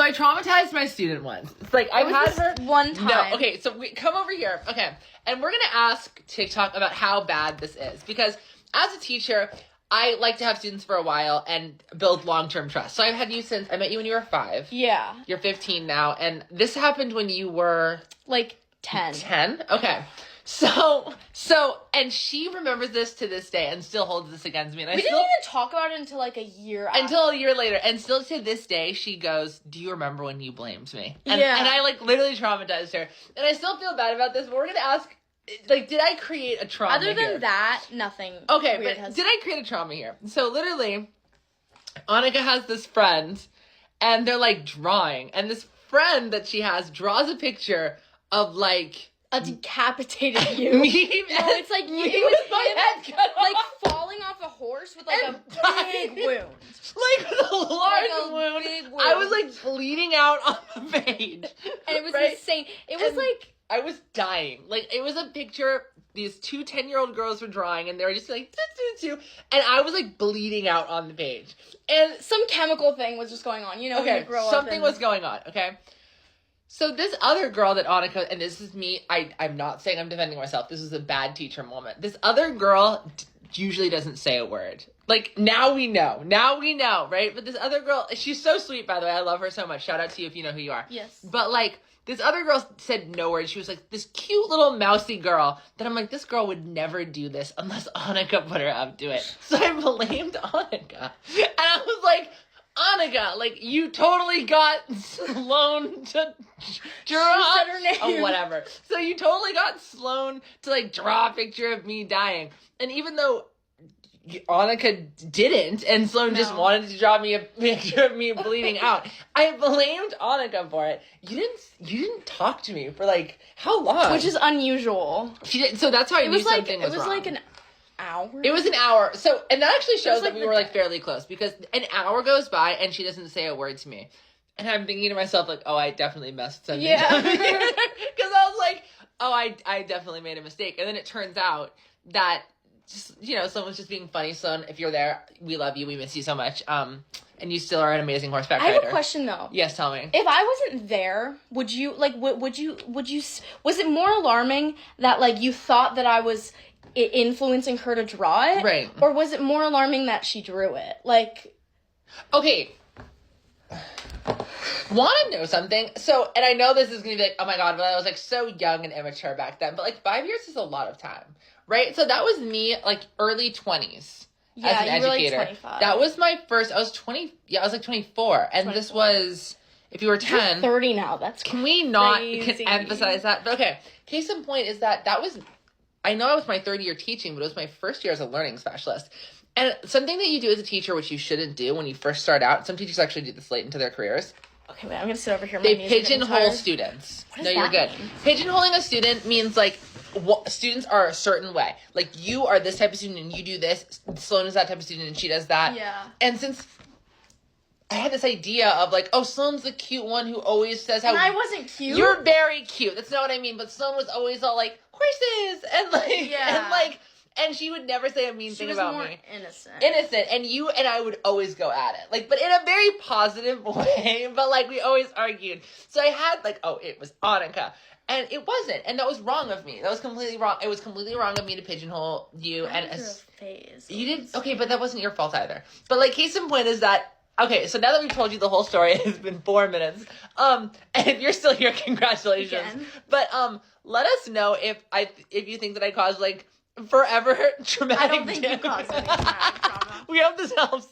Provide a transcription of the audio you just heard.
So I traumatized my student once. It's like I've had her one time. No, okay, so come over here. Okay. And we're gonna ask TikTok about how bad this is. Because as a teacher, I like to have students for a while and build long-term trust. So I've had you since I met you when you were 5. Yeah. You're 15 now, and this happened when you were like 10. 10? Okay. So, and she remembers this to this day and still holds this against me. And we didn't even talk about it until like a year after. Until a year later. And still to this day, she goes, do you remember when you blamed me? And, yeah. And I like literally traumatized her. And I still feel bad about this, but we're going to ask, like, did I create a trauma Other than here? that, nothing. Okay, but did I create a trauma here? So literally, Annika has this friend, and they're like drawing. And this friend that she has draws a picture of like a decapitated you. Me? No, it's like you Me with with my head him, cut like off. falling off a horse with like And a big wound. Like with a large Like a wound. big wound. I was like bleeding out on the page. And it was right? insane. It was And like I was dying. Like it was a picture these 2 10-year-old girls were drawing, and they were just like, doo, and I was like bleeding out on the page. And some chemical thing was just going on, you know, when you grow up. Something was going on, okay? So this other girl that Annika, and this is me, I'm not saying I'm defending myself. This is a bad teacher moment. This other girl usually doesn't say a word. Like, now we know, right? But this other girl, she's so sweet, by the way. I love her so much. Shout out to you if you know who you are. Yes. But, like, this other girl said no words. She was, like, this cute little mousy girl that I'm like, this girl would never do this unless Annika put her up to it. So I blamed Annika. And I was like, Annika, like, you totally got Sloan to draw. She said her name. Oh, whatever. So you totally got Sloan to, like, draw a picture of me dying. And even though Annika didn't, and Sloan just wanted to draw me a picture of me bleeding out, I blamed Annika for it. You didn't talk to me for, like, how long? Which is unusual. She didn't. So that's how I knew something was wrong. It was like an hour. It was an hour. So, and that actually shows like that we were, like, fairly close, because an hour goes by and she doesn't say a word to me. And I'm thinking to myself, like, oh, I definitely messed something up. Because I was like, oh, I definitely made a mistake. And then it turns out that, just, you know, someone's just being funny. Son, if you're there, we love you. We miss you so much. And you still are an amazing horseback rider. I have a question, though. Yes, tell me. If I wasn't there, would you, like, would you, was it more alarming that, like, you thought that I was influencing her to draw it? Right. Or was it more alarming that she drew it? Like, okay. Want to know something? So, and I know this is going to be like, oh my God, but I was like so young and immature back then. But like 5 years is a lot of time, right? So that was me like early 20s as an educator. Were like 25. That was my first, I was 20, I was like 24. And 24. This was, if you were 10. You're 30 now, that's Can we not crazy. emphasize that? But okay, case in point is that was, I know I was my third year teaching, but it was my first year as a learning specialist. And something that you do as a teacher, which you shouldn't do when you first start out, some teachers actually do this late into their careers. Okay, wait, I'm going to sit over here. They pigeonhole students. What does no, you're that good. mean? Pigeonholing a student means, like, students are a certain way. Like, you are this type of student and you do this. Sloan is that type of student and she does that. Yeah. And since I had this idea of, like, oh, Sloan's the cute one who always says how... And I wasn't cute. You're very cute. That's not what I mean. But Sloan was always all, like, horses! And, like... Yeah. And, like... And she would never say a mean thing about me. Innocent. Innocent. And you and I would always go at it. Like, but in a very positive way. But, like, we always argued. So I had, like, oh, it was Annika. And it wasn't. And that was wrong of me. That was completely wrong. It was completely wrong of me to pigeonhole you. I went through a phase. You did? Okay, but that wasn't your fault either. But, like, case in point is that, okay, so now that we've told you the whole story, it's been 4 minutes. And if you're still here, congratulations. Again. But, let us know if you think that I caused, like, forever traumatic I don't think you caused any traumatic trauma. We hope this helps.